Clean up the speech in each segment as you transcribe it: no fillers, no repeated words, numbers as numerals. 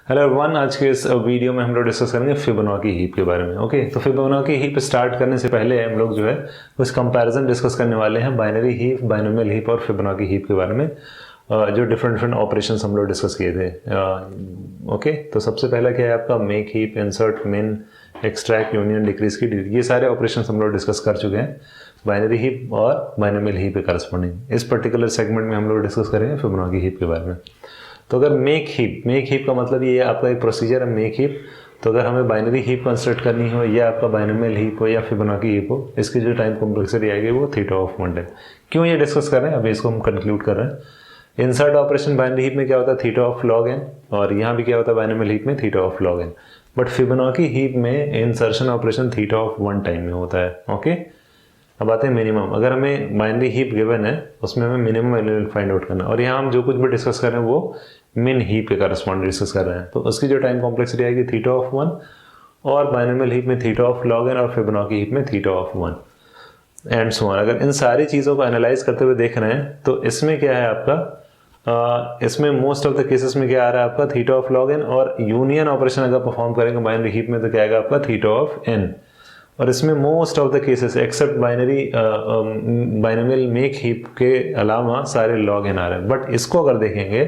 Hello everyone, आज के इस वीडियो में हम लोग डिस्कस करेंगे फिबोनाची हीप के बारे में। ओके, तो फिबोनाची हीप स्टार्ट करने से पहले हम लोग जो है कुछ कंपैरिजन डिस्कस करने वाले हैं बाइनरी हीप, बाइनोमियल हीप और फिबोनाची हीप के बारे में, जो डिफरेंट ऑपरेशंस हम लोग डिस्कस किए थे। ओके, तो सबसे पहला क्या है आपका मेक हीप, इंसर्ट, मिन, एक्सट्रैक्ट, यूनियन, डिक्रीज की, ये सारे ऑपरेशन हम लोग डिस्कस कर चुके हैं बाइनरी हीप और बाइनोमियल हीप के करस्पॉन्डिंग। इस पर्टिकुलर सेगमेंट में हम लोग डिस्कस करेंगे फिबोनाची हीप के बारे में। तो अगर मेक हीप का मतलब ये आपका एक प्रोसीजर है मेक हीप। तो अगर हमें बाइनरी हीप कंस्ट्रक्ट करनी हो या आपका बाइनोमियल हीप हो या फिबोनाची हीप हो, इसकी जो टाइम कॉम्प्लेक्सिटी आएगी वो थीटा ऑफ 1 टाइम। क्यों ये डिस्कस कर रहे हैं, अभी इसको हम कंक्लूड कर रहे हैं। इंसर्ट ऑपरेशन बाइनरी हीप में क्या होता है, थीटा ऑफ लॉग एन, और यहाँ भी क्या होता है बाइनोमियल हीप में theta of log n. But Fibonacci heap में insertion operation theta of 1 time में होता है। ओके, अब आते हैं मिनिमम। अगर हमें बाइनरी हीप गिवन है उसमें हमें मिनिमम एलिमेंट फाइंड आउट करना है, और यहाँ हम जो कुछ भी डिस्कस कर रहे हैं वो मिन हीप के करस्पॉन्ड डिस्कस कर रहे हैं। तो उसकी जो टाइम कॉम्प्लेक्सिटी आएगी थीटा ऑफ 1, और बाइनोमियल हीप में थीटा ऑफ लॉग एन, और फिबोनाची हीप में theta of 1 and so on. अगर इन सारी चीज़ों को एनालाइज करते हुए देख रहे हैं तो इसमें क्या है आपका, इसमें मोस्ट ऑफ द केसेस में क्या आ रहा है आपका थीटा ऑफ लॉग एन, और यूनियन ऑपरेशन अगर परफॉर्म करेंगे बाइनरी हीप में तो क्या आएगा आपका थीटा ऑफ एन। और इसमें most of the cases except binomial make heap के अलावा सारे लॉग एन आ रहे हैं। बट इसको अगर देखेंगे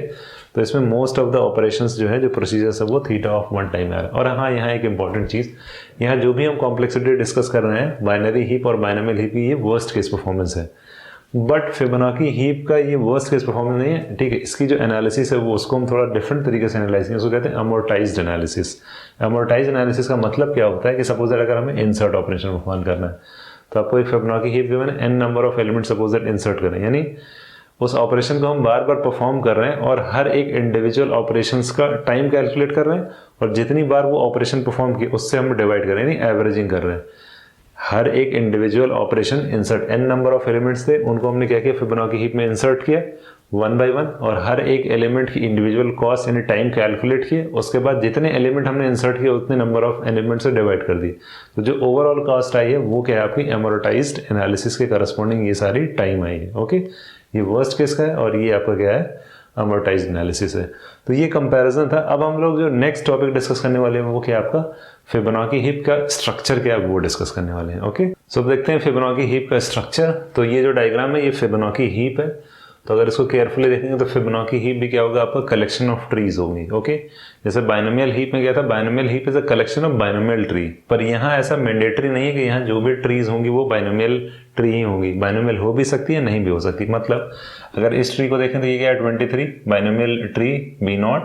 तो इसमें मोस्ट ऑफ द ऑपरेशंस जो है, जो प्रोसीजर्स है, वो थीटा ऑफ 1 टाइम आ रहा है। और हाँ, यहाँ एक इंपॉर्टेंट चीज़, यहाँ जो भी हम कॉम्प्लेक्सिटी डिस्कस कर रहे हैं बाइनरी हीप और बाइनोमियल हीप की, ये वर्स्ट केस परफॉर्मेंस है। बट फिबोनाची हीप का ये वर्स्ट केस परफॉर्मेंस नहीं है, ठीक है। इसकी जो एनालिसिस है वो उसको हम थोड़ा डिफरेंट तरीके से एनालाइज करें, उसको कहते हैं अमोर्टाइज्ड एनालिसिस। अमोर्टाइज्ड एनालिसिस का मतलब क्या होता है कि सपोज दैट अगर हमें इंसर्ट ऑपरेशन परफॉर्म करना है तो आपको एक फिबोनाची हीप गिवन है, n number of element suppose that insert करें, यानी उस ऑपरेशन को हम बार बार परफॉर्म कर रहे हैं और हर एक इंडिविजुअल ऑपरेशंस का टाइम कैलकुलेट कर रहे हैं, और जितनी बार वो ऑपरेशन परफॉर्म की उससे हम डिवाइड कर रहे हैं, यानी एवरेजिंग कर रहे हैं। हर एक individual operation insert, n number of elements थे, उनको हमने क्या किया फिबोनाची हीप में इंसर्ट किया 1 बाय 1, और हर एक एलिमेंट की इंडिविजुअल कॉस्ट यानी टाइम कैलकुलेट किए। उसके बाद जितने एलिमेंट हमने इंसर्ट किए उतने नंबर ऑफ एलिमेंट से डिवाइड कर दिए। तो जो ओवरऑल कॉस्ट आई है वो क्या है आपकी अमोर्टाइज्ड एनालिसिस के करस्पॉन्डिंग ये सारी टाइम आई है। ओके, ये वर्स्ट केस का है और ये आपका क्या है अमोर्टाइज्ड एनालिसिस है। तो ये कंपैरिजन था। अब हम लोग जो नेक्स्ट टॉपिक डिस्कस करने वाले हैं वो क्या आपका फिबोनाची हीप का स्ट्रक्चर क्या है वो डिस्कस करने वाले हैं। ओके, सो देखते हैं फिबोनाची हीप का स्ट्रक्चर। तो ये जो डायग्राम है ये फिबोनाची हीप है। तो अगर इसको केयरफुली देखेंगे तो फिबोनाची हीप भी क्या होगा आपका कलेक्शन ऑफ ट्रीज होगी। ओके, जैसे बाइनोमियल हीप में क्या था, binomial heap is a collection of binomial tree. पर यहाँ ऐसा मैंडेटरी नहीं है कि यहाँ जो भी ट्रीज होंगी वो बाइनोमियल ट्री ही होंगी, बाइनोमियल हो भी सकती है, नहीं भी हो सकती। मतलब अगर इस ट्री को देखें तो ये क्या है 23 binomial tree B0,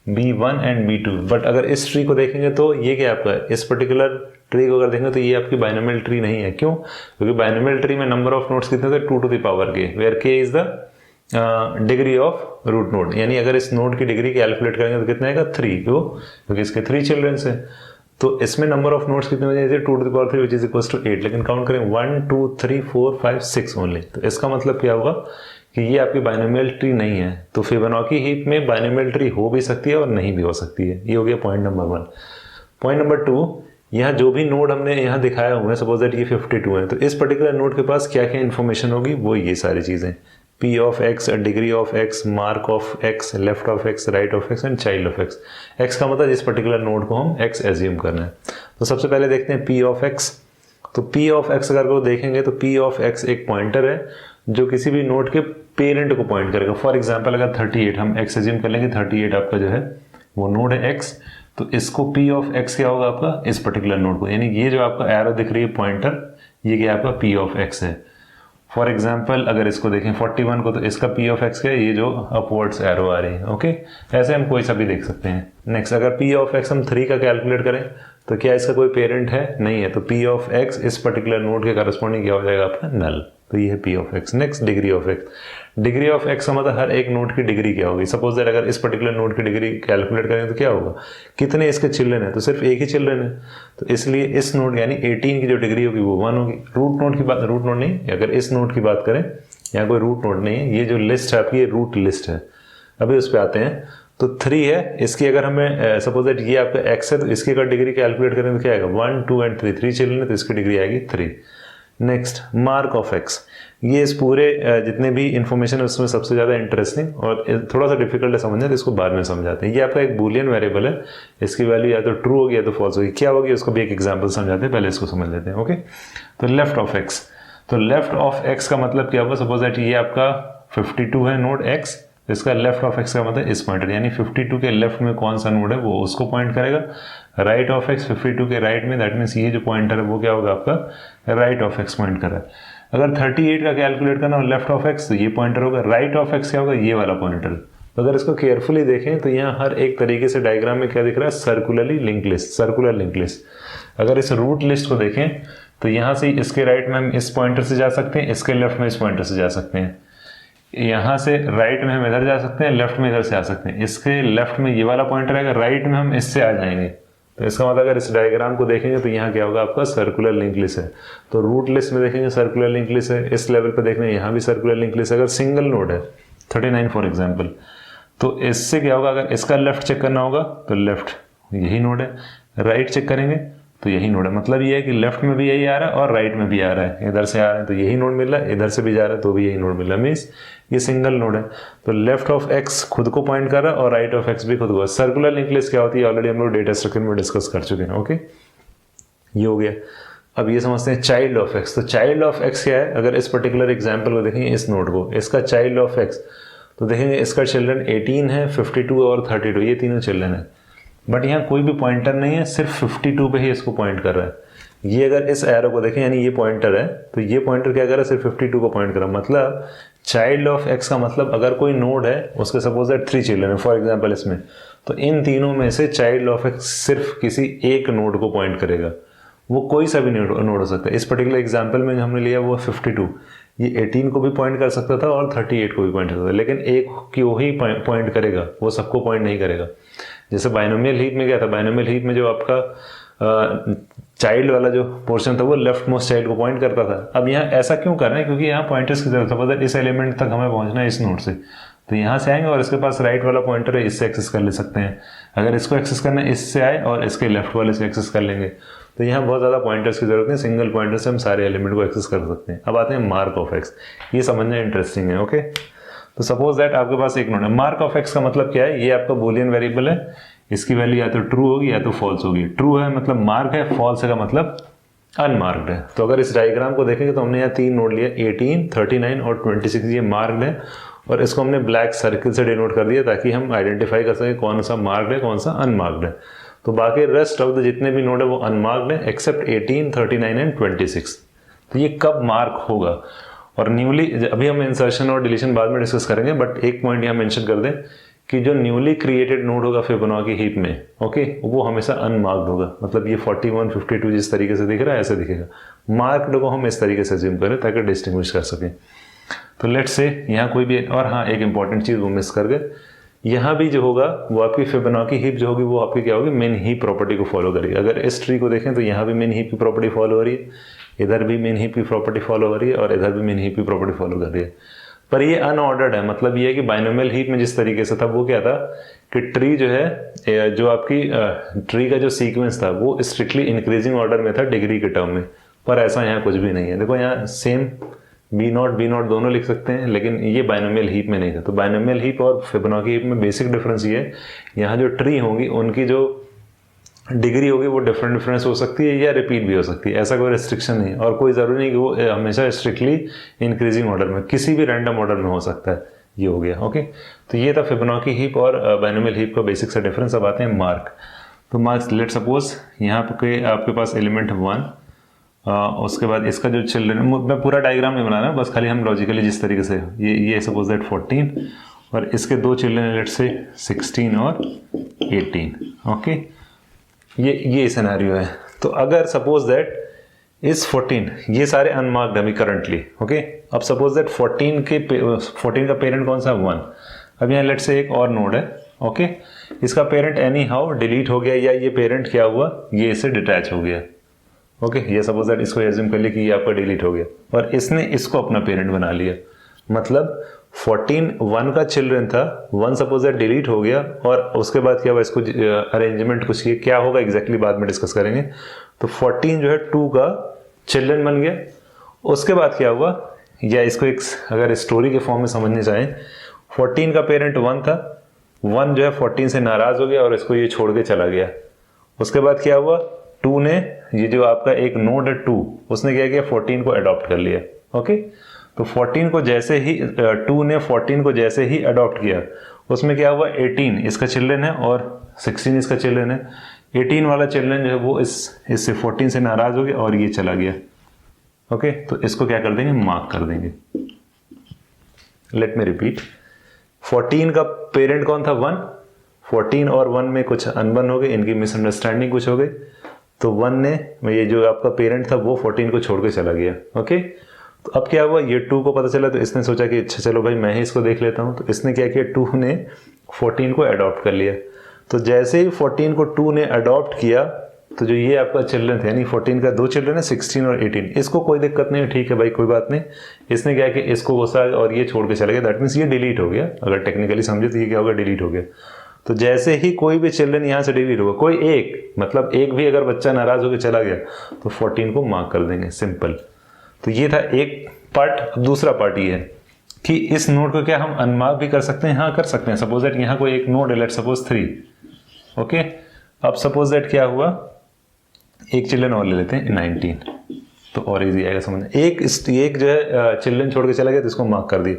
B1 and B2। But अगर इस ट्री को देखेंगे तो ये क्या आपका, इस पर्टिकुलर ट्री को अगर देखेंगे तो ये आपकी बाइनोमियल ट्री नहीं है। क्यों? क्योंकि बाइनोमियल ट्री में नंबर ऑफ नोड्स कितने थे 2 to the power k, where k is the degree of root node. यानी अगर इस नोड की डिग्री कैलकुलेट करेंगे तो कितना आएगा 3। क्यों? क्योंकि इसके 3 चिल्ड्रंस है। तो इसमें नंबर ऑफ नोड्स कितने हो जाएंगे 2 to the power 3 which is equals to 8। लेकिन काउंट करें 1 2 3 4 5 6 ओनली। तो इसका मतलब क्या होगा कि ये आपकी बाइनोमियल ट्री नहीं है। तो फिबोनाची हीप में बाइनोमियल ट्री हो भी सकती है और नहीं भी हो सकती है। ये हो गया पॉइंट नंबर 1। पॉइंट नंबर 2, यहाँ जो भी नोड हमने यहाँ दिखाया हुआ है, सपोज दैट ये 52 है, तो इस पर्टिकुलर नोड के पास क्या क्या इन्फॉर्मेशन होगी वो ये सारी चीज़ें, P of x, degree of x, mark of x, left of x, right of x and child of x। x का मतलब इस पर्टिकुलर नोड को हम x एज्यूम करना है। तो सबसे पहले देखते हैं P ऑफ x। तो P ऑफ x अगर वो देखेंगे तो P ऑफ x एक पॉइंटर है जो किसी भी नोड के पेरेंट को पॉइंट करेगा। फॉर एग्जाम्पल अगर 38 हम x एज्यूम कर लेंगे, 38 आपका जो है वो नोड है x, तो इसको P ऑफ x क्या होगा आपका इस पर्टिकुलर नोड को, यानी ये जो आपका एरो दिख रही है पॉइंटर, ये क्या आपका P ऑफ x है। फॉर एग्जाम्पल अगर इसको देखें 41 को, तो इसका P ऑफ x क्या है, ये जो अपवर्ड्स एरो आ रही है। ओके, ऐसे हम कोई सा भी देख सकते हैं। नेक्स्ट अगर P ऑफ x हम 3 का कैलकुलेट करें तो क्या इसका कोई पेरेंट है, नहीं है। तो P ऑफ x इस पर्टिकुलर नोड के करस्पॉन्डिंग क्या हो जाएगा आपका नल। तो ये है P of x। Next degree of x। Degree of x का मतलब हर एक नोड की डिग्री क्या होगी। सपोज दैट अगर इस पर्टिकुलर नोड की डिग्री कैलकुलेट करें तो क्या होगा, कितने इसके चिल्ड्रन है, तो सिर्फ एक ही चिल्ड्रन है। तो इसलिए इस नोड यानी 18 की जो डिग्री होगी वो 1 होगी। रूट नोड की बात, रूट नोड नहीं, अगर इस नोड की बात करें, यहाँ कोई रूट नोड नहीं है, ये जो लिस्ट है आपकी ये रूट लिस्ट है। अभी उस पर आते हैं। तो 3 है, इसकी अगर हमें सपोज दैट ये आपका x है, तो इसकी अगर डिग्री कैलकुलेट करें तो क्या आएगा 1 2 एंड 3 चिल्ड्रन है, तो इसकी डिग्री आएगी 3। नेक्स्ट मार्क ऑफ एक्स, ये इस पूरे जितने भी इंफॉर्मेशन है उसमें सबसे ज़्यादा इंटरेस्टिंग और थोड़ा सा डिफिकल्ट है समझना, तो इसको बाद में समझाते हैं। ये आपका एक बूलियन वेरिएबल है, इसकी वैल्यू या तो ट्रू होगी या तो फॉल्स होगी। क्या होगी उसको भी एक एग्जाम्पल समझाते हैं, पहले इसको समझ लेते हैं। ओके, तो लेफ्ट ऑफ एक्स, तो लेफ्ट ऑफ एक्स का मतलब क्या होगा? सपोज दैट ये आपका 52 है नोड एक्स, इसका लेफ्ट ऑफ एक्स का मतलब इस पॉइंटर, यानी 52 के लेफ्ट में कौन सा नोड है वो उसको पॉइंट करेगा। राइट ऑफ एक्स 52 के राइट में, दैट मीन्स ये जो पॉइंटर है वो क्या होगा आपका राइट ऑफ एक्स पॉइंट कर रहा है। अगर 38 का कैलकुलेट करना हो लेफ्ट ऑफ एक्स तो ये पॉइंटर होगा, राइट ऑफ एक्स क्या होगा? ये वाला पॉइंटर। तो अगर इसको केयरफुली देखें तो यहाँ हर एक तरीके से डायग्राम में क्या दिख रहा है? Circularly link list, circular link list. अगर इस रूट लिस्ट को देखें तो यहाँ से इसके राइट में हम इस पॉइंटर से जा सकते हैं, इसके लेफ्ट में इस पॉइंटर से जा सकते हैं, यहाँ से राइट में हम इधर जा सकते हैं, लेफ्ट में इधर से आ सकते हैं। इसके लेफ्ट में ये वाला पॉइंटर आएगा, राइट में हम इससे आ जाएंगे। तो इसका मतलब अगर इस डायग्राम को देखेंगे तो यहाँ क्या होगा? आपका सर्कुलर लिंक लिस्ट है। तो रूट लिस्ट में देखेंगे सर्कुलर लिंक लिस्ट है, इस लेवल पे देखना यहाँ भी सर्कुलर लिंक लिस्ट है। अगर सिंगल नोड है 39 फॉर एग्जाम्पल, तो इससे क्या होगा? अगर इसका लेफ्ट चेक करना होगा तो लेफ्ट यही नोड है, राइट चेक करेंगे तो यही नोड है। मतलब ये है कि लेफ्ट में भी यही आ रहा है और राइट में भी आ रहा है, इधर से आ रहा है तो यही नोड मिल रहा है, इधर से भी जा रहा है तो भी यही नोड मिल रहा है, मीन्स ये सिंगल नोड है। तो लेफ्ट ऑफ एक्स खुद को पॉइंट कर रहा है और राइट ऑफ एक्स भी खुद को। सर्कुलर लिंक लिस्ट क्या होती है ऑलरेडी हम लोग डेटा स्ट्रक्चर में डिस्कस कर चुके हैं। ओके, ये हो गया। अब ये समझते हैं चाइल्ड ऑफ एक्स। तो चाइल्ड ऑफ एक्स क्या है? अगर इस पर्टिकुलर एग्जाम्पल को देखेंगे, इस नोड को, इसका चाइल्ड ऑफ एक्स, तो देखेंगे इसका चिल्ड्रन 18 है, 52 और 32, ये तीनों चिल्ड्रन है। बट यहाँ कोई भी पॉइंटर नहीं है, सिर्फ 52 पे ही इसको पॉइंट कर रहा है। ये अगर इस एरो को देखें, यानी ये पॉइंटर है, तो ये पॉइंटर क्या कर रहा है? सिर्फ 52 को पॉइंट कर रहा है। मतलब चाइल्ड ऑफ एक्स का मतलब अगर कोई नोड है उसके सपोज दैट 3 चिल्ड्रन है फॉर एग्जांपल इसमें, तो इन तीनों में से चाइल्ड ऑफ एक्स सिर्फ किसी एक नोड को पॉइंट करेगा। वो कोई सा भी नोड हो सकता है। इस पर्टिकुलर एग्जाम्पल में जो हमने लिया वो 52, ये 18 को भी पॉइंट कर सकता था और 38 को भी पॉइंट कर सकता था, लेकिन एक को ही पॉइंट करेगा, वो सबको पॉइंट नहीं करेगा। जैसे बाइनोमियल हीप में क्या था? बाइनोमियल हीप में जो आपका चाइल्ड वाला जो पोर्शन था वो लेफ्ट मोस्ट चाइल्ड को पॉइंट करता था। अब यहाँ ऐसा क्यों कर रहे हैं? क्योंकि यहाँ पॉइंटर्स की जरूरत है। मतलब इस एलिमेंट तक हमें पहुंचना है इस नोड से, तो यहाँ से आएंगे और इसके पास राइट वाला पॉइंटर है, इससे एक्सेस कर ले सकते हैं। अगर इसको एक्सेस करना है इससे आए और इसके लेफ्ट वाले से एक्सेस कर लेंगे। तो यहाँ बहुत ज़्यादा पॉइंटर्स की जरूरत है, सिंगल पॉइंटर से हम सारे एलिमेंट को एक्सेस कर सकते हैं। अब आते हैं मार्क ऑफ एक्स, ये समझना इंटरेस्टिंग है। ओके, तो सपोज दैट आपके पास एक नोड है। मार्क ऑफ एक्स का मतलब क्या है? ये आपका बूलियन वेरिएबल है, इसकी वैल्यू या तो ट्रू होगी या तो फॉल्स होगी। ट्रू है मतलब मार्क है, फॉल्स है का मतलब अनमार्क्ड है। तो अगर इस डायग्राम को देखेंगे तो हमने यहाँ 3 नोड लिया, 18, 39 और 26, ये मार्क्ड है और इसको हमने ब्लैक सर्किल से डिनोट कर दिया ताकि हम आइडेंटिफाई कर सकें कौन सा मार्क्ड है कौन सा अनमार्क्ड है। तो बाकी रेस्ट ऑफ द जितने भी नोड है वो अनमार्क्ड है एक्सेप्ट 18, 39 एंड 26। तो ये कब मार्क होगा? और न्यूली, अभी हम इंसर्शन और डिलीशन बाद में डिस्कस करेंगे, बट एक पॉइंट यहाँ मेंशन कर दें कि जो न्यूली क्रिएटेड नोड होगा फिबोनाची हीप में, ओके, वो हमेशा अनमार्क्ड होगा। मतलब ये 41, 52 जिस तरीके से दिख रहा है ऐसे दिखेगा। मार्क्ड को हम इस तरीके से अज्यूम करें ताकि डिस्टिंग्विश कर सकें। तो लेट्स से यहाँ कोई भी, और हाँ एक इंपॉर्टेंट चीज़ वो मिस कर गए, यहाँ भी जो होगा वो आपकी फिबोनाची हीप जो होगी वो आपकी क्या होगी? मेन हीप प्रॉपर्टी को फॉलो करेगी। अगर इस ट्री को देखें तो यहाँ भी मेन हीप की प्रॉपर्टी फॉलो हो रही है, इधर भी मेन हीप की प्रॉपर्टी फॉलो हो रही है और इधर भी मेन हीप की प्रॉपर्टी फॉलो कर रही है। पर ये अनऑर्डर्ड है। मतलब ये है कि बाइनोमियल हीप में जिस तरीके से था वो क्या था कि ट्री जो है, जो आपकी ट्री का जो सीक्वेंस था वो स्ट्रिक्टली इंक्रीजिंग ऑर्डर में था डिग्री के टर्म में, पर ऐसा यहाँ कुछ भी नहीं है। देखो यहाँ सेम B0 दोनों लिख सकते हैं, लेकिन ये बाइनोमियल हीप में नहीं था। तो बाइनोमियल हीप और फिबोनाची हीप में बेसिक डिफरेंस ये है, यहाँ जो ट्री होंगी उनकी जो डिग्री होगी वो डिफरेंस हो सकती है या रिपीट भी हो सकती है, ऐसा कोई रेस्ट्रिक्शन नहीं है। और कोई ज़रूरी नहीं कि वो हमेशा स्ट्रिक्टली इंक्रीजिंग ऑर्डर में, किसी भी रैंडम ऑर्डर में हो सकता है। ये हो गया। ओके, तो ये था फिबोनाची हीप और बाइनोमियल हीप का बेसिक सा डिफरेंस। अब आते हैं मार्क। तो मार्क्स, लेट सपोज यहाँ पे आपके पास एलिमेंट 1, उसके बाद इसका जो चिल्ड्रन, मैं पूरा डायग्राम नहीं बना रहा, बस खाली हम लॉजिकली जिस तरीके से ये सपोज दैट 14 और इसके 2 चिल्ड्रन लेट से 16 और 18। ओके, ये सिनेरियो है। तो अगर सपोज दैट इस 14, ये सारे अनमार्क्ड अभी करंटली। ओके, अब सपोज दैट 14 का पेरेंट कौन सा? 1। अब यहाँ लेट से एक और नोड है। ओके, इसका पेरेंट एनी हाउ डिलीट हो गया या ये पेरेंट क्या हुआ, ये इससे डिटैच हो गया। ओके, ये सपोज दैट इसको एज्यूम कर लिया कि ये आपका डिलीट हो गया और इसने इसको अपना पेरेंट बना लिया। मतलब 14 1 का चिल्ड्रन था, 1 सपोज दैट डिलीट हो गया और उसके बाद क्या हुआ, इसको अरेंजमेंट कुछ किया, क्या होगा एग्जैक्टली बाद में डिस्कस करेंगे। तो 14 जो है 2 का चिल्ड्रन बन गया उसके बाद क्या हुआ, या इसको एक अगर स्टोरी के फॉर्म में समझने चाहें, 14 का पेरेंट 1 था, 1 जो है 14 से नाराज हो गया और इसको ये छोड़ के चला गया। उसके बाद क्या हुआ, 2 ने, ये जो आपका एक नोड है 2, उसने क्या किया 14 को अडॉप्ट कर लिया। ओके, तो 14 को जैसे ही 2 ने 14 को जैसे ही अडॉप्ट किया, उसमें क्या हुआ, 18 इसका चिल्ड्रन है और 16 इसका चिल्ड्रन है। 18 वाला चिल्ड्रन जो है वो इससे 14 से नाराज हो गया और ये चला गया। ओके, तो इसको क्या कर देंगे, मार्क कर देंगे। लेट मी रिपीट, 14 का पेरेंट कौन था, 1। 14 और 1 में कुछ अनबन हो गई, इनकी मिसअंडरस्टैंडिंग कुछ हो गई, तो 1 ने, ये जो आपका पेरेंट था वो 14 को छोड़ के चला गया। ओके, तो अब क्या हुआ, ये 2 को पता चला तो इसने सोचा कि अच्छा चलो भाई मैं ही इसको देख लेता हूँ, तो इसने क्या किया, 2 ने 14 को अडॉप्ट कर लिया। तो जैसे ही 14 को 2 ने अडॉप्ट किया, तो जो ये आपका चिल्ड्रन था, यानी 14 का 2 चिल्ड्रन है, 16 और 18, इसको कोई दिक्कत नहीं है, ठीक है भाई कोई बात नहीं। इसने क्या किया, इसको गुस्सा और ये छोड़ के चला गया, दैट मीन्स ये डिलीट हो गया। अगर टेक्निकली समझे तो ये क्या होगा, डिलीट हो गया। तो जैसे ही कोई भी चिल्ड्रन यहाँ से डिलीट होगा, कोई एक, मतलब एक भी अगर बच्चा नाराज होकर चला गया, तो 14 को मार्क कर देंगे, सिंपल। तो ये था एक पार्ट। दूसरा पार्ट ये है कि इस नोड को क्या हम अनमार्क भी कर सकते हैं, हाँ कर सकते हैं। सपोज दैट यहाँ कोई एक नोड है, लेट सपोज 3। ओके, अब सपोज दैट क्या हुआ, एक चिल्ड्रन और ले लेते हैं 19, तो और इजी आएगा समझना। एक जो है चिल्ड्रन छोड़ के चला गया तो इसको मार्क कर दिया।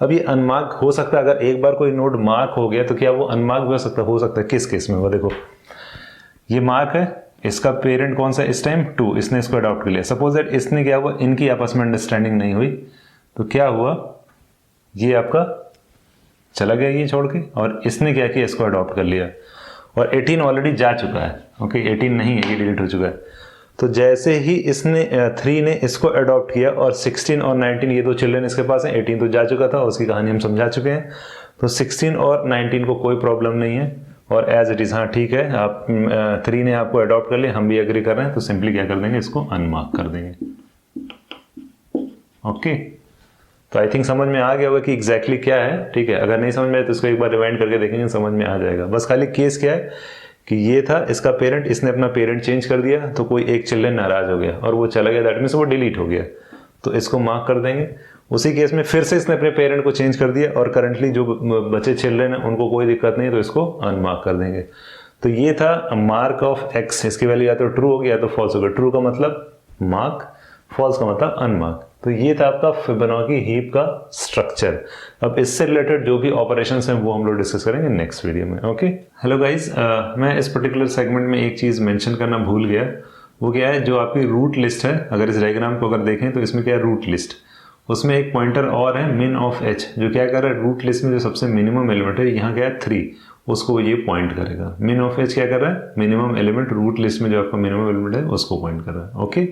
अब ये अनमार्क हो सकता है, अगर एक बार कोई नोड मार्क हो गया तो क्या वो अनमार्क भी हो सकता है। किस केस में, वो देखो ये मार्क है, इसका पेरेंट कौन सा इस टाइम 2, इसने इसको अडॉप्ट कर लिया। सपोज दैट इसने क्या हुआ, इनकी आपस में अंडरस्टैंडिंग नहीं हुई, तो क्या हुआ, ये आपका चला गया ये छोड़ के, और इसने क्या किया, इसको अडॉप्ट कर लिया। और 18 ऑलरेडी जा चुका है। ओके, 18 नहीं है, ये डिलीट हो चुका है। तो जैसे ही इसने 3 ने इसको अडॉप्ट किया और 16 और 19 ये दो चिल्ड्रन इसके पास हैं, 18 तो जा चुका था, उसकी कहानी हम समझा चुके हैं। तो 16 और 19 को कोई प्रॉब्लम नहीं है और एज इट इज़, हाँ ठीक है, आप 3 ने आपको अडॉप्ट कर लिया, हम भी एग्री कर रहे हैं, तो सिंपली क्या कर देंगे, इसको अनमार्क कर देंगे। ओके, तो आई थिंक समझ में आ गया होगा कि एग्जैक्टली क्या है। ठीक है, अगर नहीं समझ में आए तो इसको एक बार रिवाइंड करके देखेंगे, समझ में आ जाएगा। बस खाली केस क्या है कि ये था इसका पेरेंट, इसने अपना पेरेंट चेंज कर दिया, तो कोई एक चिल्ड्रन नाराज हो गया और वो चला गया, दैट मीन्स वो डिलीट हो गया, तो इसको मार्क कर देंगे। उसी केस में फिर से इसने अपने पेरेंट को चेंज कर दिया और करंटली जो बचे चिल्ड्रन हैं उनको कोई दिक्कत नहीं, तो इसको अनमार्क कर देंगे। तो ये था मार्क ऑफ एक्स। इसकी वैल्यू या तो ट्रू होगी या तो फॉल्स होगा। ट्रू का मतलब मार्क, फॉल्स का मतलब अनमार्क। तो ये था आपका फिबोनाची हीप का स्ट्रक्चर। अब इससे रिलेटेड जो भी ऑपरेशंस हैं वो हम लोग डिस्कस करेंगे नेक्स्ट वीडियो में। ओके, हेलो गाइज, मैं इस पर्टिकुलर सेगमेंट में एक चीज़ मेंशन करना भूल गया। वो क्या है, जो आपकी रूट लिस्ट है, अगर इस डायग्राम को अगर देखें तो इसमें क्या है, रूट लिस्ट, उसमें एक पॉइंटर और है मिन ऑफ एच, जो क्या कर रहा है, रूट लिस्ट में जो सबसे मिनिमम एलिमेंट है, यहाँ क्या है 3, उसको ये पॉइंट करेगा। मिन ऑफ एच क्या कर रहा है, मिनिमम एलिमेंट, रूट लिस्ट में जो आपका मिनिमम एलिमेंट है उसको पॉइंट कर रहा है। ओके।